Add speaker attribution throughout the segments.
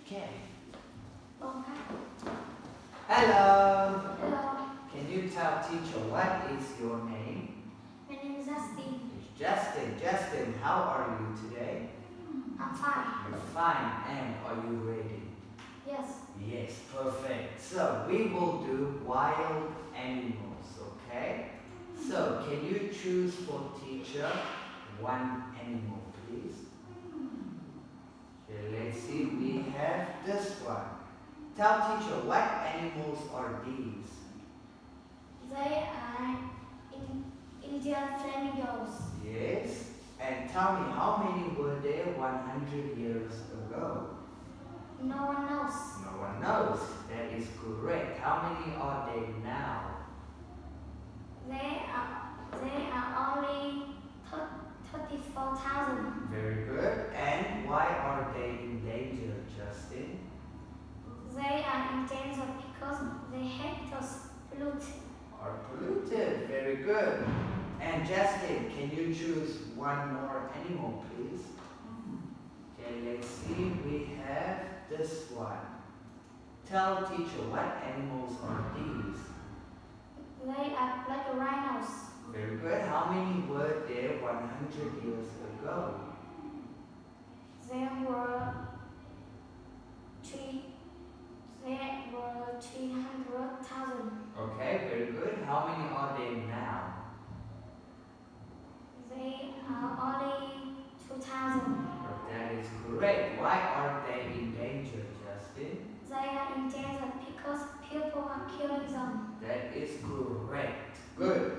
Speaker 1: Okay.
Speaker 2: Okay.
Speaker 1: Hello.
Speaker 2: Hello.
Speaker 1: Can you tell teacher what is your name?
Speaker 2: My name is Justin.
Speaker 1: It's Justin. Justin, how are you today?
Speaker 2: I'm fine.
Speaker 1: You're fine. And are you ready?
Speaker 2: Yes.
Speaker 1: Yes, perfect. So we will do wild animals, okay? So can you choose for teacher one animal, please? Okay, let's see. We have this one. Tell teacher what animals are these?
Speaker 2: They are Indian flamingos.
Speaker 1: Yes. And tell me, how many were there 100 years ago?
Speaker 2: No one knows.
Speaker 1: No one knows. That is correct. How many are there now?
Speaker 2: They are only 34,000.
Speaker 1: Very good. And why are they endangered, Justin?
Speaker 2: They are endangered because they have to pollute.
Speaker 1: Are polluted. Very good. And Justin, can you choose one more animal, please? Okay, let's see. We have this one. Tell teacher what animals are these?
Speaker 2: They are like rhinos.
Speaker 1: Very good. How many were there 100 years ago?
Speaker 2: There were 300,000.
Speaker 1: Okay, very good. How many are there now?
Speaker 2: They are only 2,000.
Speaker 1: That is correct. Why are they endangered, Justin?
Speaker 2: They are endangered because people are killing them.
Speaker 1: That is correct. Good.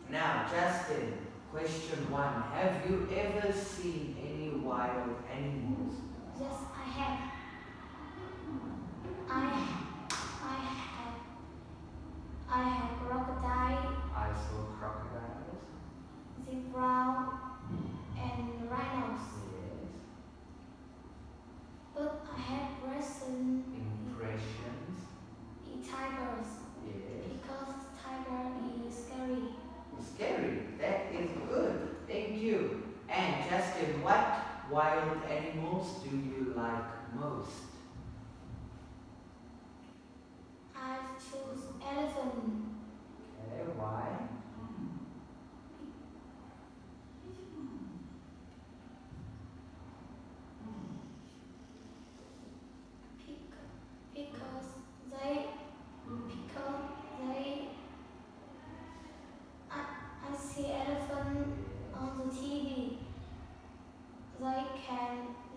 Speaker 1: Now, Justin, question one. Have you ever seen any wild animals?
Speaker 2: Yes, I have. I have crocodile,
Speaker 1: I saw crocodiles.
Speaker 2: zebra, and rhinos.
Speaker 1: Yes.
Speaker 2: But I have recent
Speaker 1: Impressions.
Speaker 2: tigers
Speaker 1: Yes.
Speaker 2: because tiger is scary.
Speaker 1: Scary. That is good. Thank you. And Justin, what wild animals do you like most?
Speaker 2: I choose elephant
Speaker 1: Okay, why?
Speaker 2: because they I see elephant on the TV.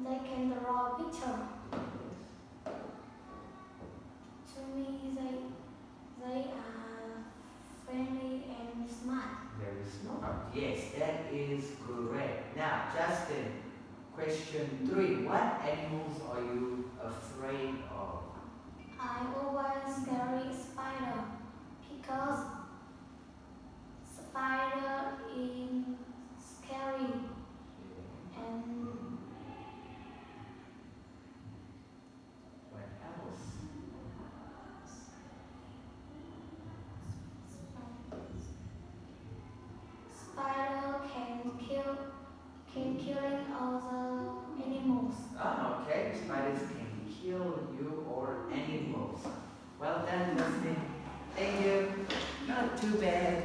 Speaker 2: They can draw a picture. To me, they are friendly and smart.
Speaker 1: Very smart. Yes, that is correct. Now, Justin, question 3. What animals are you afraid of?
Speaker 2: I always scary spider because spider is scary and
Speaker 1: What else?
Speaker 2: spider can killing other animals.
Speaker 1: Ah, okay. Spiders can kill you or animals. Well done, Justin. Thank you. Not too bad.